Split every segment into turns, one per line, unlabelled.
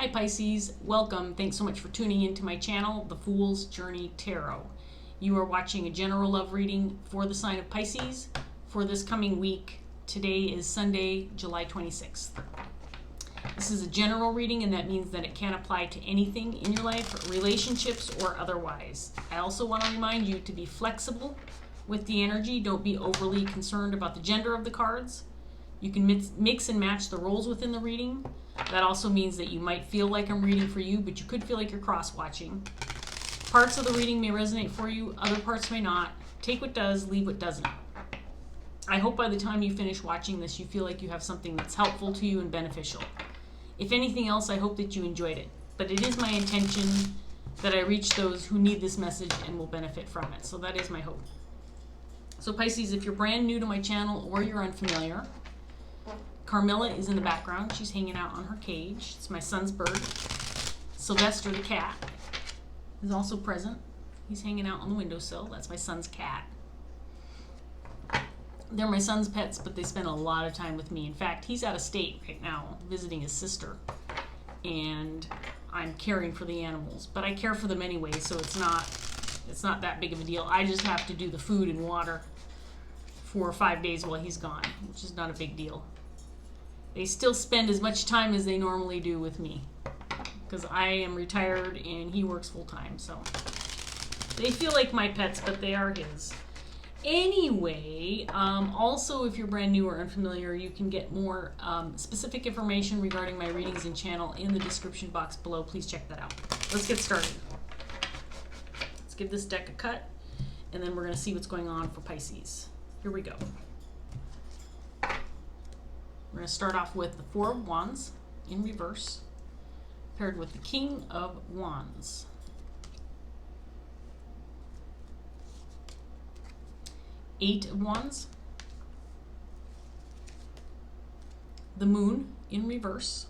Hi Pisces, welcome. Thanks so much for tuning into my channel, The Fool's Journey Tarot. You are watching a general love reading for the sign of Pisces for this coming week. Today is Sunday, July 26th. This is a general reading, and that means that it can apply to anything in your life, relationships or otherwise. I also want to remind you to be flexible with the energy. Don't be overly concerned about the gender of the cards. You can mix and match the roles within the reading. That also means that you might feel like I'm reading for you, but you could feel like you're cross-watching. Parts of the reading may resonate for you, other parts may not. Take what does, leave what doesn't. I hope by the time you finish watching this, you feel like you have something that's helpful to you and beneficial. If anything else, I hope that you enjoyed it. But it is my intention that I reach those who need this message and will benefit from it. So that is my hope. So Pisces, if you're brand new to my channel or you're unfamiliar, Carmilla is in the background. She's hanging out on her cage. It's my son's bird. Sylvester the cat is also present. He's hanging out on the windowsill. That's my son's cat. They're my son's pets, but they spend a lot of time with me. In fact, he's out of state right now visiting his sister, and I'm caring for the animals. But I care for them anyway, so it's not that big of a deal. I just have to do the food and water for 5 days while he's gone, which is not a big deal. They still spend as much time as they normally do with me because I am retired and he works full-time. So they feel like my pets, but they are his. Anyway, also if you're brand new or unfamiliar, you can get more specific information regarding my readings and channel in the description box below. Please check that out. Let's get started. Let's give this deck a cut, and then we're going to see what's going on for Pisces. Here we go. We're going to start off with the Four of Wands in reverse, paired with the King of Wands. Eight of Wands, the Moon in reverse,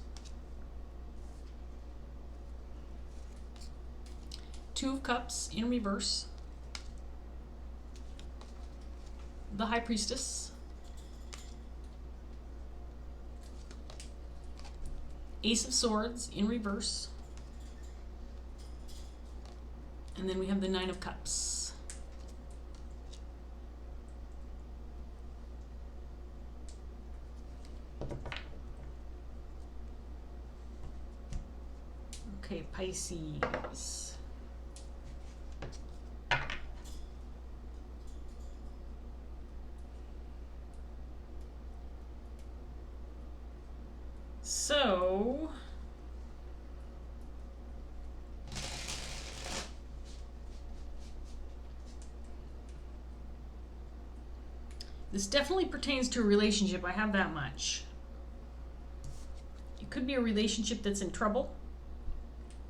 Two of Cups in reverse, the High Priestess, Ace of Swords in reverse, and then we have the Nine of Cups. Okay, Pisces. So, this definitely pertains to a relationship. I have that much. It could be a relationship that's in trouble.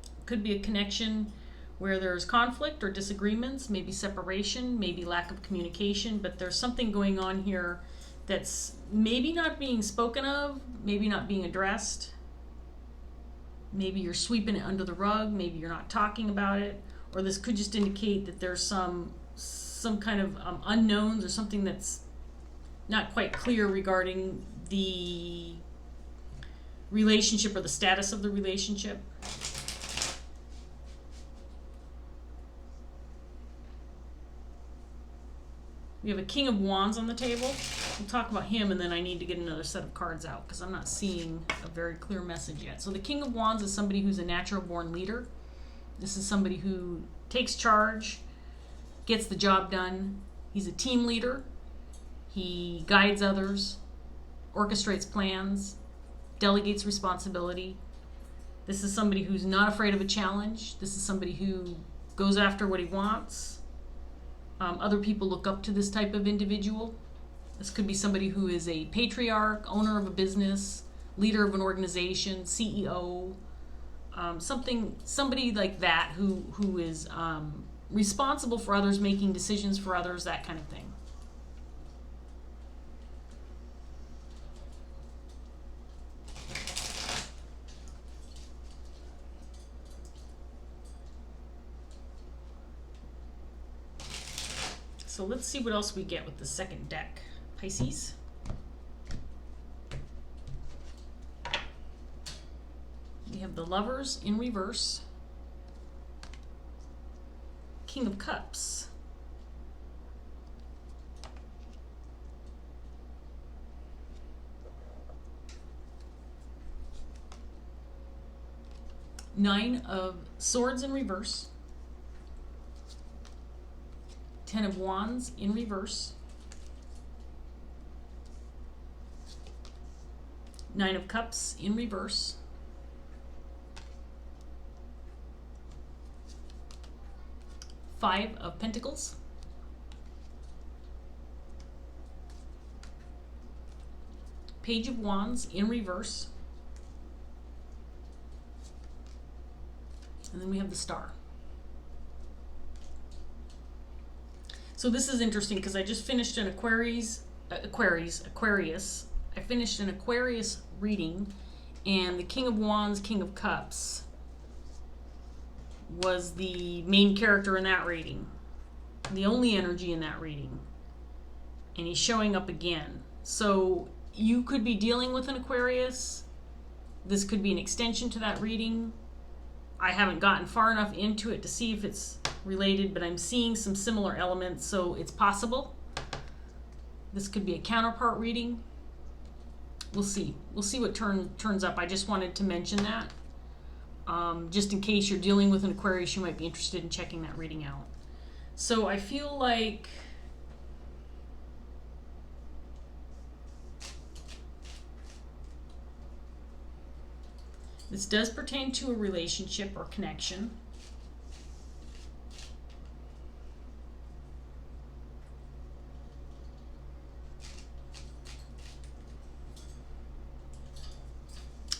It could be a connection where there's conflict or disagreements, maybe separation, maybe lack of communication, but there's something going on here that's maybe not being spoken of, maybe not being addressed. Maybe you're sweeping it under the rug, maybe you're not talking about it, or this could just indicate that there's some kind of unknowns or something that's not quite clear regarding the relationship or the status of the relationship. We have a King of Wands on the table. We'll talk about him, and then I need to get another set of cards out because I'm not seeing a very clear message yet. So the King of Wands is somebody who's a natural-born leader. This is somebody who takes charge, gets the job done. He's a team leader. He guides others, orchestrates plans, delegates responsibility. This is somebody who's not afraid of a challenge. This is somebody who goes after what he wants. Other people look up to this type of individual. This could be somebody who is a patriarch, owner of a business, leader of an organization, CEO, somebody like that who is responsible for others, making decisions for others, that kind of thing. So let's see what else we get with the second deck. Pisces. We have the Lovers in reverse, King of Cups, Nine of Swords in reverse, Ten of Wands in reverse, Nine of Cups in reverse, Five of Pentacles, Page of Wands in reverse, and then we have the Star. So this is interesting because I just finished an Aquarius. I finished an Aquarius reading, and the King of Wands, King of Cups was the main character in that reading, the only energy in that reading, and he's showing up again. So you could be dealing with an Aquarius. This could be an extension to that reading. I haven't gotten far enough into it to see if it's related, but I'm seeing some similar elements, so it's possible. This could be a counterpart reading. We'll see. We'll see what turns up. I just wanted to mention that. Just in case you're dealing with an Aquarius, you might be interested in checking that reading out. So I feel like this does pertain to a relationship or connection.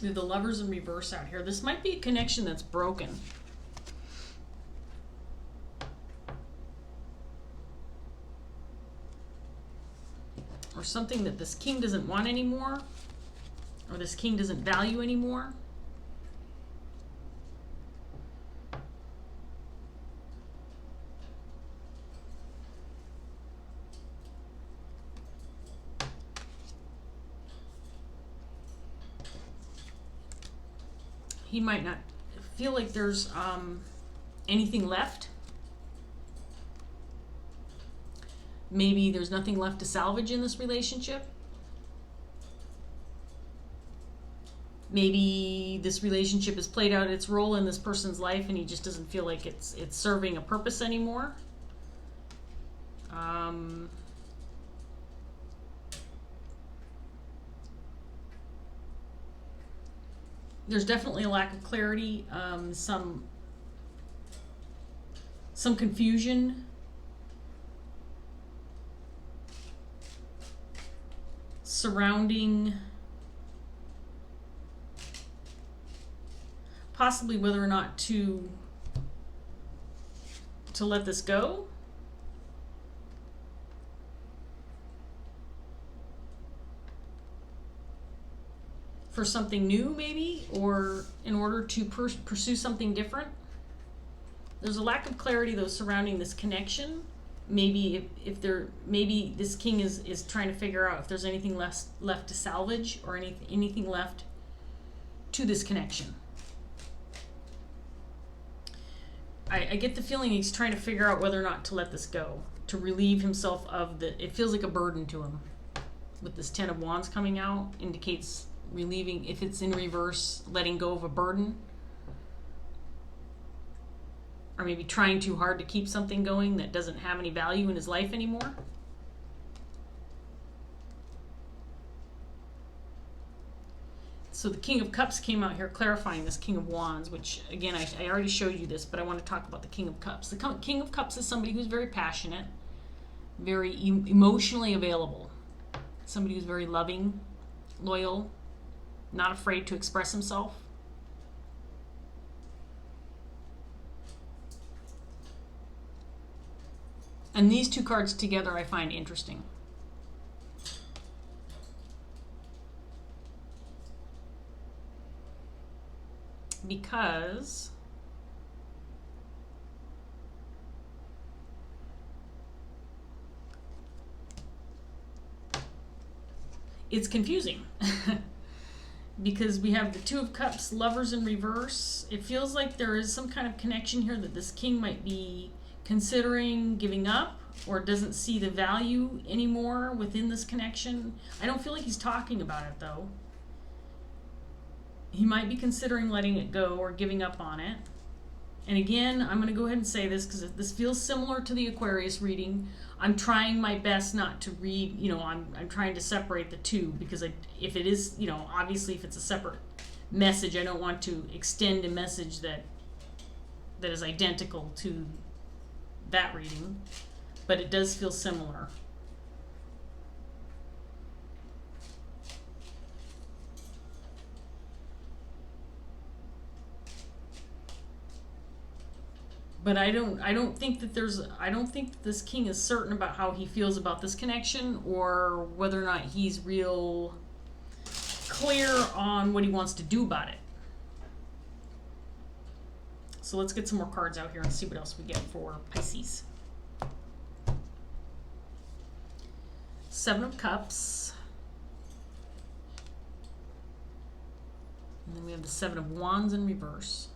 We have the Lovers in reverse out here. This might be a connection that's broken. Or something that this king doesn't want anymore, or this king doesn't value anymore. He might not feel like there's anything left. Maybe there's nothing left to salvage in this relationship. Maybe this relationship has played out its role in this person's life and he just doesn't feel like it's serving a purpose anymore. There's definitely a lack of clarity, some confusion, surrounding possibly whether or not to let this go. For something new, maybe, or in order to pursue something different. There's a lack of clarity though surrounding this connection. Maybe maybe this king is trying to figure out if there's anything left to salvage or anything left to this connection. I get the feeling he's trying to figure out whether or not to let this go, to relieve himself of it feels like a burden to him. With this Ten of Wands coming out, indicates relieving, if it's in reverse, letting go of a burden. Or maybe trying too hard to keep something going that doesn't have any value in his life anymore. So the King of Cups came out here clarifying this King of Wands, which again, I already showed you this, but I want to talk about the King of Cups. The King of Cups is somebody who's very passionate, very emotionally available, somebody who's very loving, loyal, not afraid to express himself. And these two cards together I find interesting. Because it's confusing. because we have the Two of Cups, Lovers in reverse. It feels like there is some kind of connection here that this king might be considering giving up or doesn't see the value anymore within this connection. I don't feel like he's talking about it though. He might be considering letting it go or giving up on it. And again, I'm going to go ahead and say this because this feels similar to the Aquarius reading. I'm trying my best not to read, I'm trying to separate the two because if it is, obviously if it's a separate message, I don't want to extend a message that is identical to that reading, but it does feel similar. But I don't think that this king is certain about how he feels about this connection or whether or not he's real clear on what he wants to do about it. So let's get some more cards out here and see what else we get for Pisces. Seven of Cups. And then we have the Seven of Wands in reverse.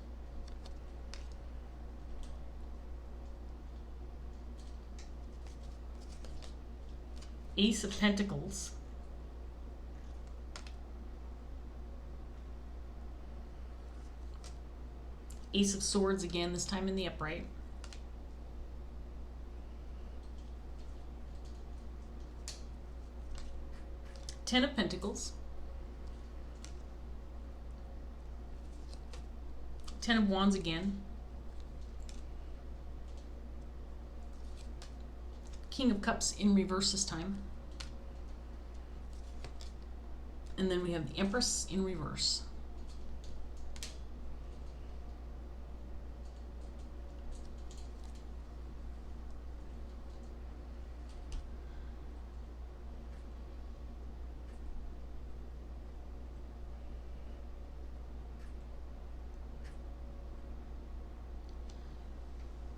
Ace of Pentacles. Ace of Swords again, this time in the upright. Ten of Pentacles. Ten of Wands again. King of Cups in reverse this time. And then we have the Empress in reverse.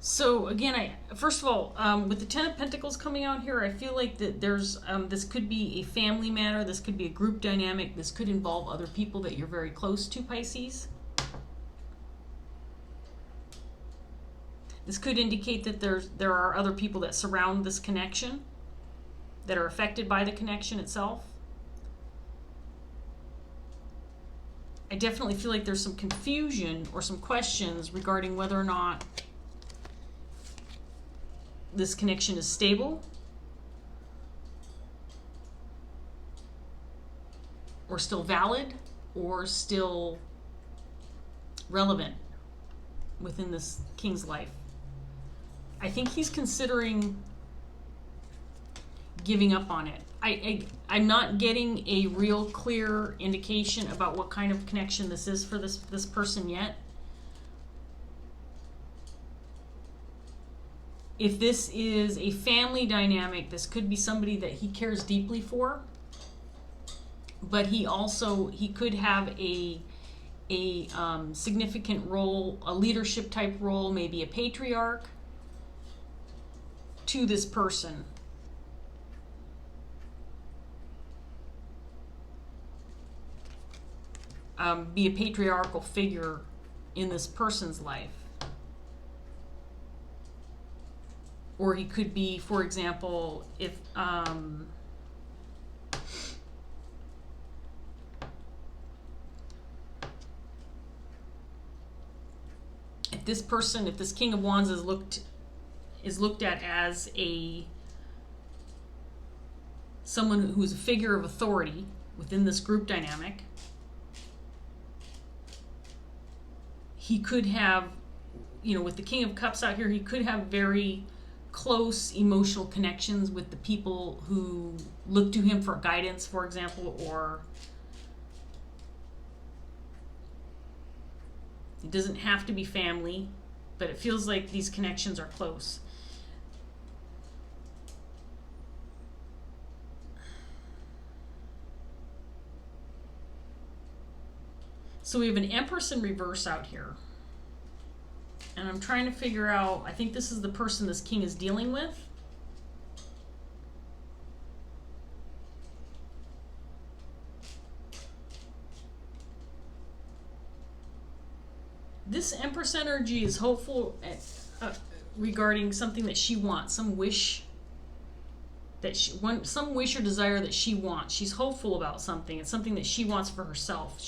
So again, first of all, with the Ten of Pentacles coming out here, I feel like that there's this could be a family matter, this could be a group dynamic, this could involve other people that you're very close to, Pisces. This could indicate that there are other people that surround this connection, that are affected by the connection itself. I definitely feel like there's some confusion or some questions regarding whether or not this connection is stable or still valid or still relevant within this king's life. I think he's considering giving up on it. I'm not getting a real clear indication about what kind of connection this is for this person yet. If this is a family dynamic, this could be somebody that he cares deeply for, but he could have a significant role, a leadership type role, maybe a patriarch to this person. Be a patriarchal figure in this person's life. Or he could be, for example, if this King of Wands is looked at as someone who's a figure of authority within this group dynamic, he could have, with the King of Cups out here, he could have very close emotional connections with the people who look to him for guidance, for example, or it doesn't have to be family, but it feels like these connections are close. So we have an Empress in reverse out here. And I'm trying to figure out, I think this is the person this king is dealing with. This Empress energy is hopeful regarding something that she wants, some wish that some wish or desire that she wants. She's hopeful about something. It's something that she wants for herself.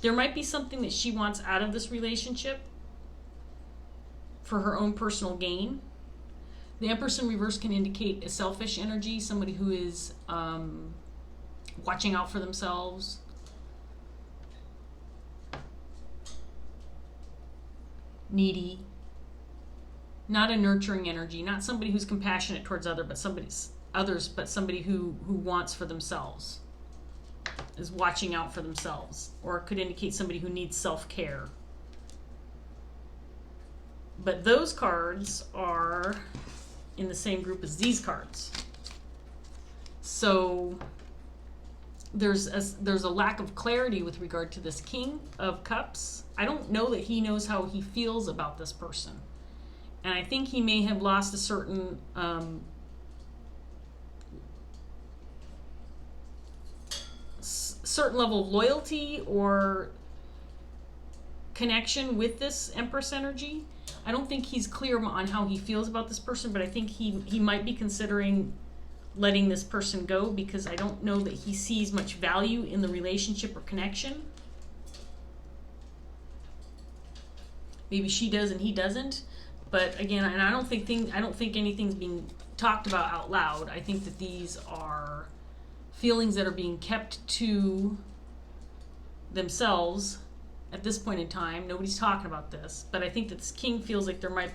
There might be something that she wants out of this relationship for her own personal gain. The Empress in reverse can indicate a selfish energy, somebody who is watching out for themselves. Needy. Not a nurturing energy, not somebody who's compassionate towards others, but somebody who wants for themselves, is watching out for themselves. Or it could indicate somebody who needs self-care. But those cards are in the same group as these cards. So there's a lack of clarity with regard to this King of Cups. I don't know that he knows how he feels about this person. And I think he may have lost a certain certain level of loyalty or connection with this Empress energy. I don't think he's clear on how he feels about this person, but I think he might be considering letting this person go, because I don't know that he sees much value in the relationship or connection. Maybe she does and he doesn't. But again, and I don't think anything's being talked about out loud. I think that these are feelings that are being kept to themselves at this point in time. Nobody's talking about this, but I think that this King feels like there might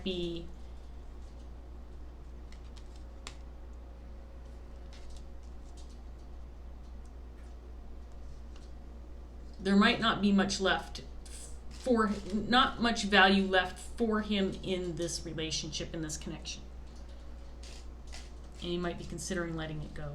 not be much left not much value left for him in this relationship, in this connection. And he might be considering letting it go.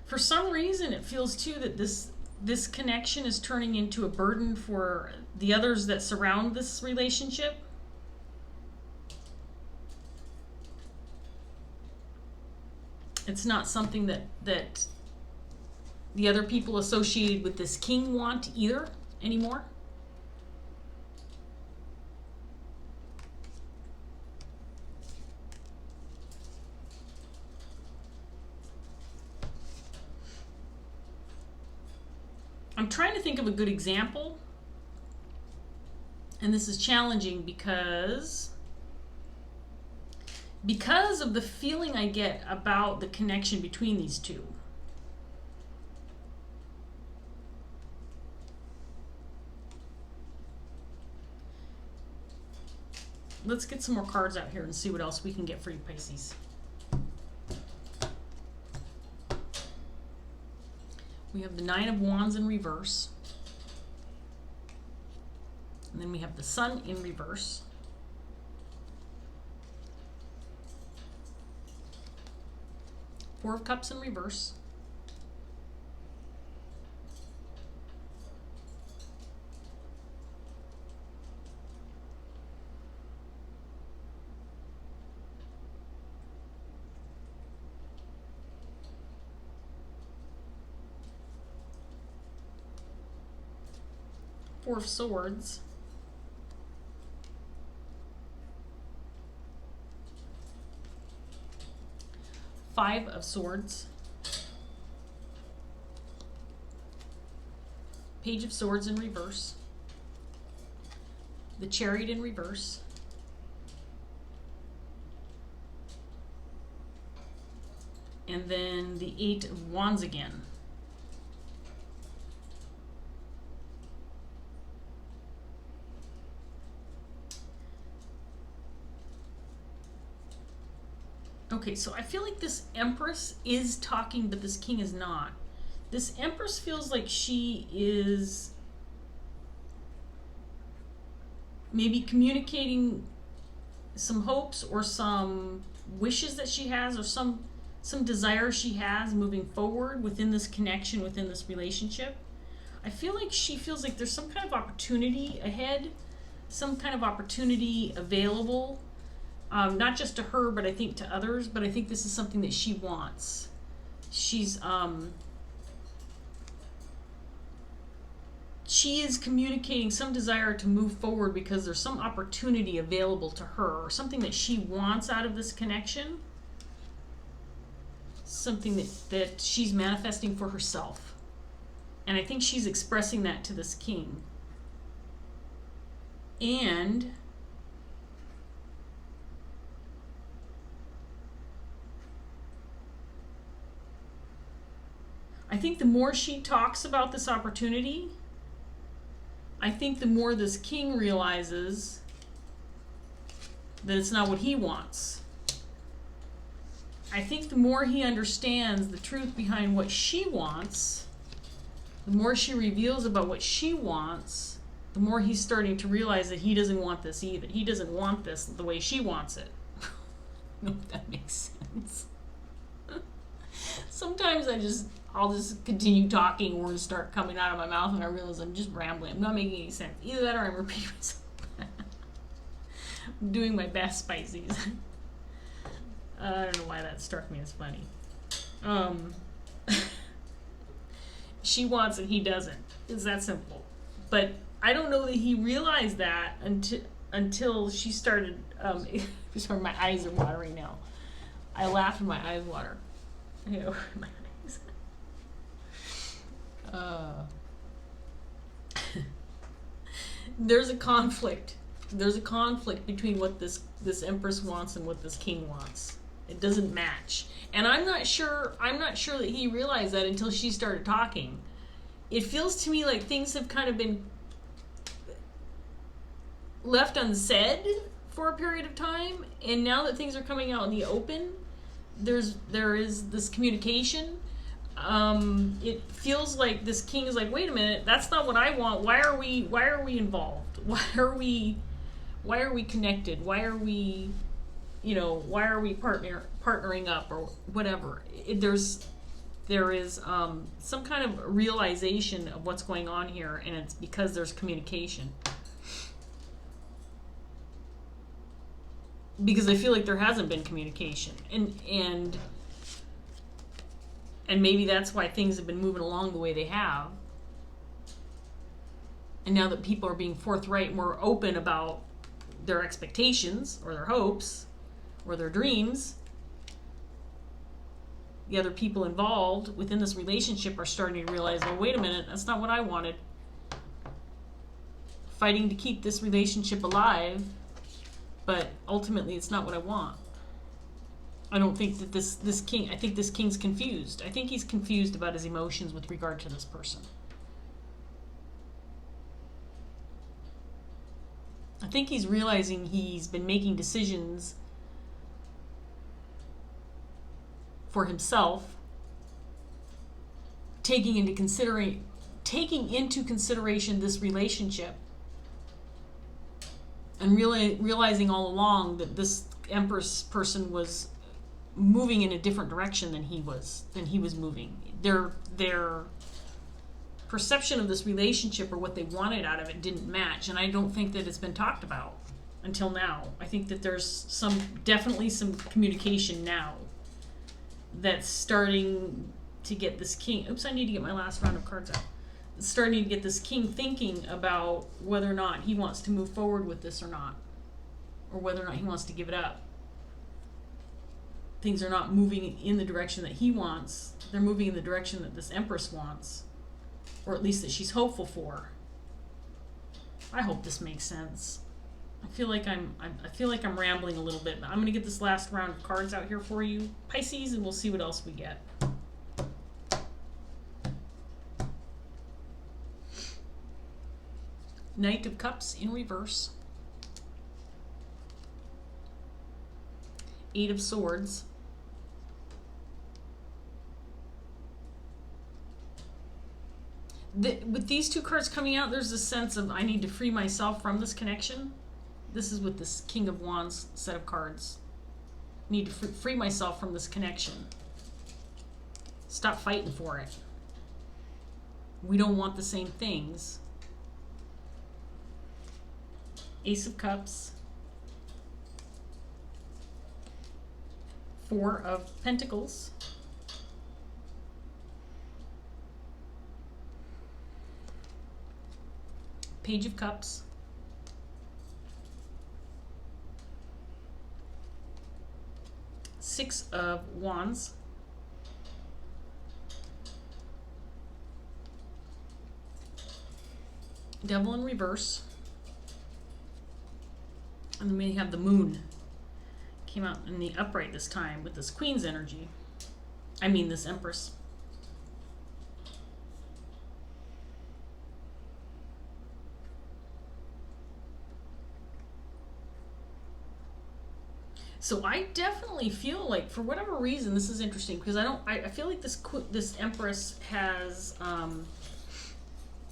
For some reason, it feels too that this connection is turning into a burden for the others that surround this relationship. It's not something that the other people associated with this King want either anymore. I'm trying to think of a good example, and this is challenging because of the feeling I get about the connection between these two. Let's get some more cards out here and see what else we can get for you, Pisces. We have the Nine of Wands in reverse. And then we have the Sun in reverse. Four of Cups in reverse. Four of Swords. Five of Swords. Page of Swords in reverse. The Chariot in reverse. And then the Eight of Wands again. Okay, so I feel like this Empress is talking, but this King is not. This Empress feels like she is maybe communicating some hopes or some wishes that she has, or some desire she has moving forward within this connection, within this relationship. I feel like she feels like there's some kind of opportunity ahead, some kind of opportunity available not just to her, but I think to others. But I think this is something that she wants. She is communicating some desire to move forward because there's some opportunity available to her, or something that she wants out of this connection, something that she's manifesting for herself. And I think she's expressing that to this king. And I think the more she talks about this opportunity, I think the more this king realizes that it's not what he wants. I think the more he understands the truth behind what she wants, the more she reveals about what she wants, the more he's starting to realize that he doesn't want this either. He doesn't want this the way she wants it. I don't know if that makes sense. Sometimes I'll just continue talking, words start coming out of my mouth, and I realize I'm just rambling. I'm not making any sense. Either that or I'm repeating myself. I'm doing my best, Pisces. I don't know why that struck me as funny. She wants it, he doesn't. It's that simple. But I don't know that he realized that until she started. Sorry, my eyes are watering now. I laugh and my eyes water. My eyes. There's a conflict. There's a conflict between what this empress wants and what this king wants. It doesn't match. And I'm not sure that he realized that until she started talking. It feels to me like things have kind of been left unsaid for a period of time, and now that things are coming out in the open, there is this communication. It feels like this king is like, wait a minute, that's not what I want. Why are we involved? Why are we connected? Why are we partnering up or whatever? There is some kind of realization of what's going on here, and it's because there's communication. Because I feel like there hasn't been communication, and maybe that's why things have been moving along the way they have. And now that people are being forthright, more open about their expectations or their hopes or their dreams, the other people involved within this relationship are starting to realize, oh, wait a minute, that's not what I wanted. Fighting to keep this relationship alive, but ultimately it's not what I want. I don't think that this king, I think this king's confused. I think he's confused about his emotions with regard to this person. I think he's realizing he's been making decisions for himself, taking into consideration this relationship, and realizing all along that this Empress person was moving in a different direction than he was moving. Their perception of this relationship or what they wanted out of it didn't match, and I don't think that it's been talked about until now. I think that there's definitely some communication now that's starting to get this king. Oops, I need to get my last round of cards out. It's starting to get this king thinking about whether or not he wants to move forward with this or not, or whether or not he wants to give it up. Things are not moving in the direction that he wants. They're moving in the direction that this Empress wants, or at least that she's hopeful for. I hope this makes sense. I feel like I'm rambling a little bit, but I'm going to get this last round of cards out here for you, Pisces, and we'll see what else we get. Knight of Cups in reverse. Eight of Swords. With these two cards coming out, there's a sense of I need to free myself from this connection. This is with this King of Wands set of cards. I need to free myself from this connection. Stop fighting for it. We don't want the same things. Ace of Cups. Four of Pentacles. Page of Cups. Six of Wands. Devil in reverse. And then we have the Moon. Came out in the upright this time with this Queen's energy. I mean this Empress. So I definitely feel like, for whatever reason, this is interesting because I feel like this Empress has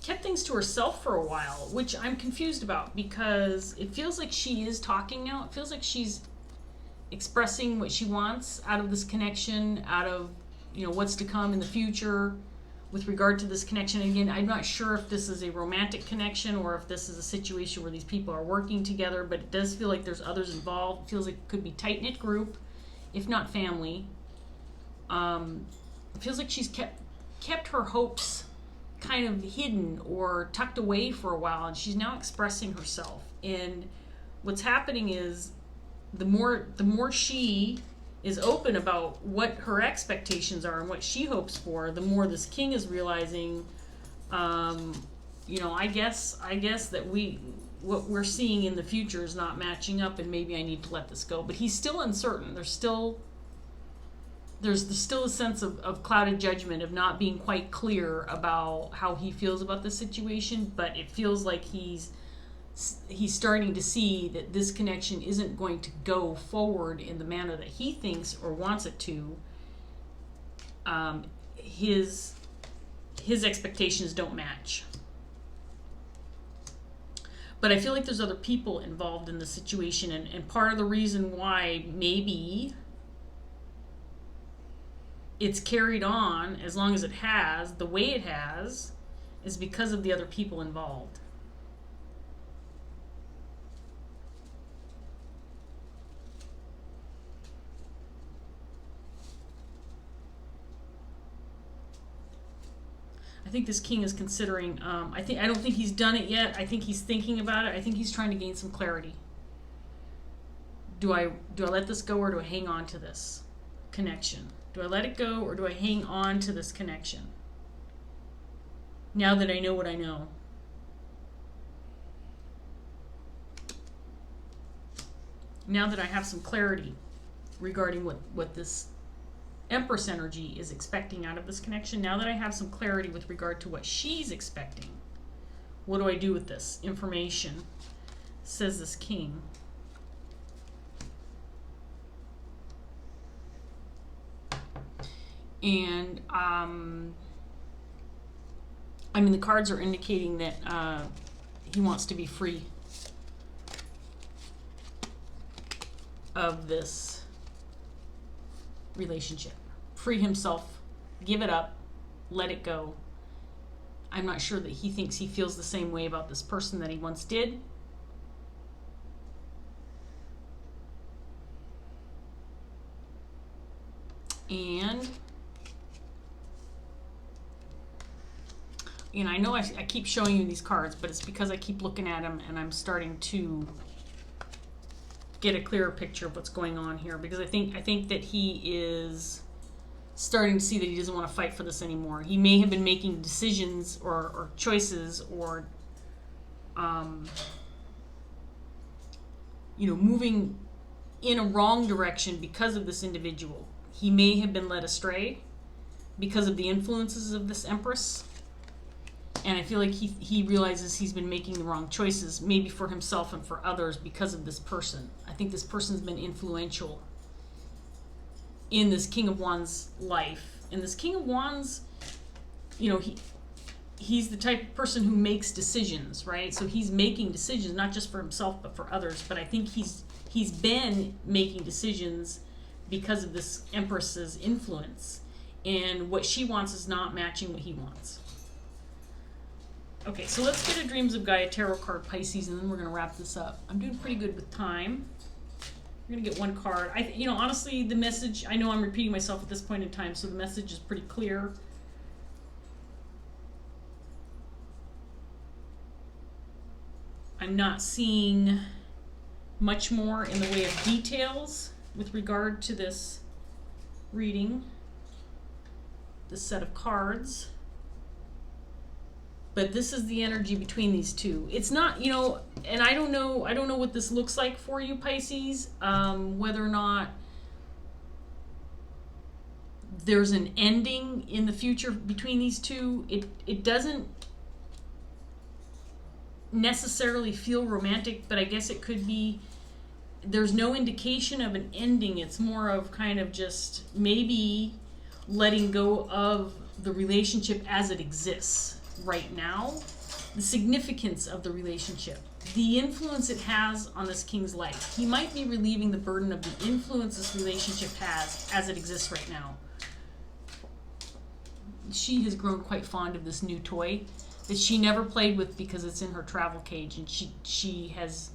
kept things to herself for a while, which I'm confused about because it feels like she is talking now. It feels like she's expressing what she wants out of this connection, out of, you know, what's to come in the future with regard to this connection. And again, I'm not sure if this is a romantic connection or if this is a situation where these people are working together, but it does feel like there's others involved. It feels like it could be tight-knit group, if not family. It feels like she's kept her hopes kind of hidden or tucked away for a while, and she's now expressing herself. And what's happening is the more she is open about what her expectations are and what she hopes for, the more this King is realizing, you know, I guess that what we're seeing in the future is not matching up, and maybe I need to let this go. But he's still uncertain. There's still a sense of clouded judgment, of not being quite clear about how he feels about the situation. But it feels like he's starting to see that this connection isn't going to go forward in the manner that he thinks or wants it to. His expectations don't match. But I feel like there's other people involved in the situation, and part of the reason why maybe it's carried on as long as it has, the way it has, is because of the other people involved. I think this King is considering, I don't think he's done it yet. I think he's thinking about it. I think he's trying to gain some clarity. Do I let this go, or do I hang on to this connection? Do I let it go, or do I hang on to this connection? Now that I know what I know. Now that I have some clarity regarding what this Empress energy is expecting out of this connection, now that I have some clarity with regard to what she's expecting, what do I do with this information? Says this King. And I mean, the cards are indicating that he wants to be free of this relationship. Free himself, give it up, let it go. I'm not sure that he thinks he feels the same way about this person that he once did. And you know, I know I keep showing you these cards, but it's because I keep looking at them and I'm starting to get a clearer picture of what's going on here, because I think that he is starting to see that he doesn't want to fight for this anymore. He may have been making decisions or choices or you know, moving in a wrong direction because of this individual. He may have been led astray because of the influences of this Empress. And I feel like he realizes he's been making the wrong choices, maybe for himself and for others, because of this person. I think this person's been influential in this King of Wands life. And this King of Wands, you know, he's the type of person who makes decisions, right? So he's making decisions, not just for himself, but for others. But I think he's been making decisions because of this Empress's influence. And what she wants is not matching what he wants. Okay, so let's get a Dreams of Gaia tarot card, Pisces, and then we're going to wrap this up. I'm doing pretty good with time. We're going to get one card. Honestly, the message, I know I'm repeating myself at this point in time, so the message is pretty clear. I'm not seeing much more in the way of details with regard to this reading, this set of cards. But this is the energy between these two. It's not, and I don't know what this looks like for you, Pisces, whether or not there's an ending in the future between these two. It doesn't necessarily feel romantic, but I guess it could be. There's no indication of an ending. It's more of kind of just maybe letting go of the relationship as it exists right now, the significance of the relationship, the influence it has on this king's life. He might be relieving the burden of the influence this relationship has as it exists right now. She has grown quite fond of this new toy that she never played with because it's in her travel cage, and she has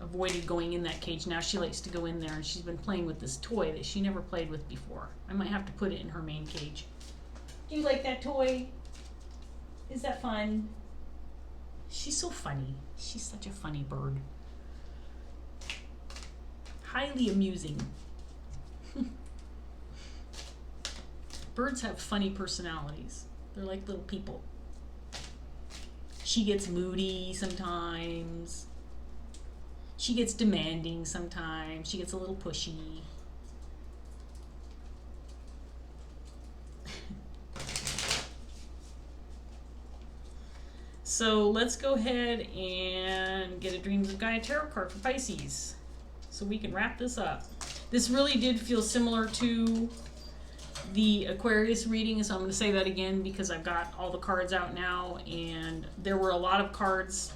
avoided going in that cage. Now she likes to go in there, and she's been playing with this toy that she never played with before. I might have to put it in her main cage. Do you like that toy? Is that fun? She's so funny. She's such a funny bird. Highly amusing. Birds have funny personalities. They're like little people. She gets moody sometimes. She gets demanding sometimes. She gets a little pushy. So let's go ahead and get a Dreams of Gaia tarot card for Pisces so we can wrap this up. This really did feel similar to the Aquarius reading, so I'm going to say that again because I've got all the cards out now, and there were a lot of cards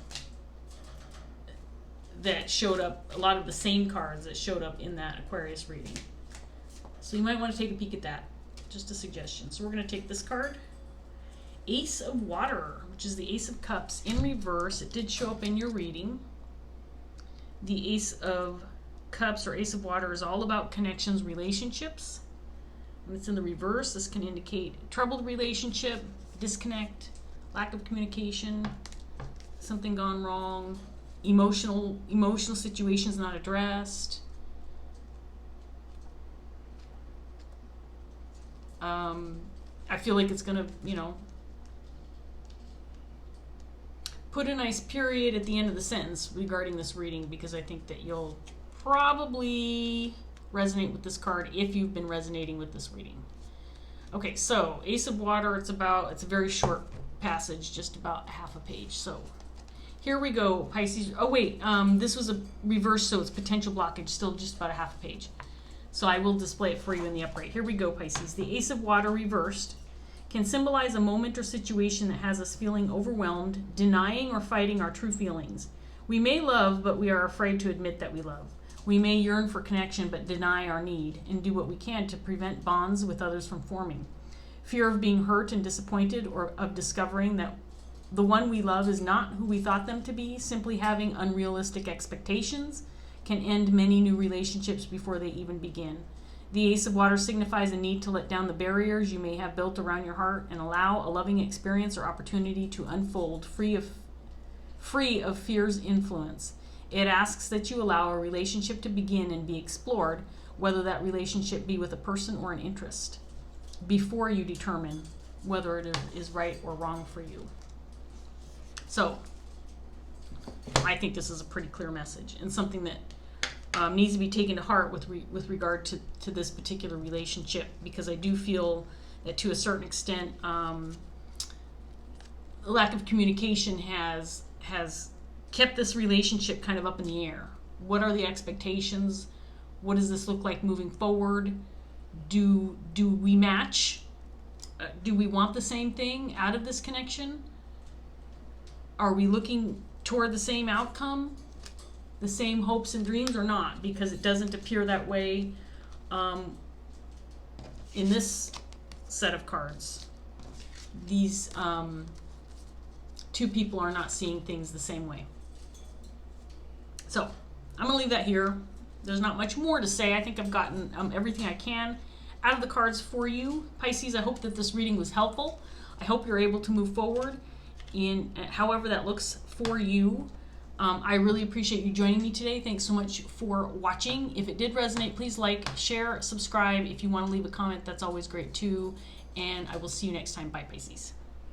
that showed up, a lot of the same cards that showed up in that Aquarius reading. So you might want to take a peek at that. Just a suggestion. So we're going to take this card, Ace of Water, which is the Ace of Cups in reverse. It did show up in your reading. The Ace of Cups or Ace of Water is all about connections, relationships. When it's in the reverse, this can indicate troubled relationship, disconnect, lack of communication, something gone wrong, emotional situations not addressed. I feel like it's gonna, put a nice period at the end of the sentence regarding this reading, because I think that you'll probably resonate with this card if you've been resonating with this reading. Okay, so Ace of Water, it's a very short passage, just about half a page. So here we go, Pisces. Oh wait, this was a reverse, so it's potential blockage, still just about a half a page. So I will display it for you in the upright. Here we go, Pisces. The Ace of Water reversed can symbolize a moment or situation that has us feeling overwhelmed, denying or fighting our true feelings. We may love, but we are afraid to admit that we love. We may yearn for connection, but deny our need, and do what we can to prevent bonds with others from forming. Fear of being hurt and disappointed, or of discovering that the one we love is not who we thought them to be, simply having unrealistic expectations, can end many new relationships before they even begin. The Ace of Water signifies a need to let down the barriers you may have built around your heart and allow a loving experience or opportunity to unfold free of fear's influence. It asks that you allow a relationship to begin and be explored, whether that relationship be with a person or an interest, before you determine whether it is right or wrong for you. So, I think this is a pretty clear message, and something that needs to be taken to heart with regard to this particular relationship, because I do feel that to a certain extent, lack of communication has kept this relationship kind of up in the air. What are the expectations? What does this look like moving forward? Do we match? Do we want the same thing out of this connection? Are we looking toward the same outcome, the same hopes and dreams, or not? Because it doesn't appear that way in this set of cards. These two people are not seeing things the same way. So I'm going to leave that here. there's not much more to say. I think I've gotten everything I can out of the cards for you, Pisces. I hope that this reading was helpful. I hope you're able to move forward in however that looks for you. I really appreciate you joining me today. Thanks so much for watching. If it did resonate, please like, share, subscribe. If you want to leave a comment, that's always great too. And I will see you next time. Bye, Pisces.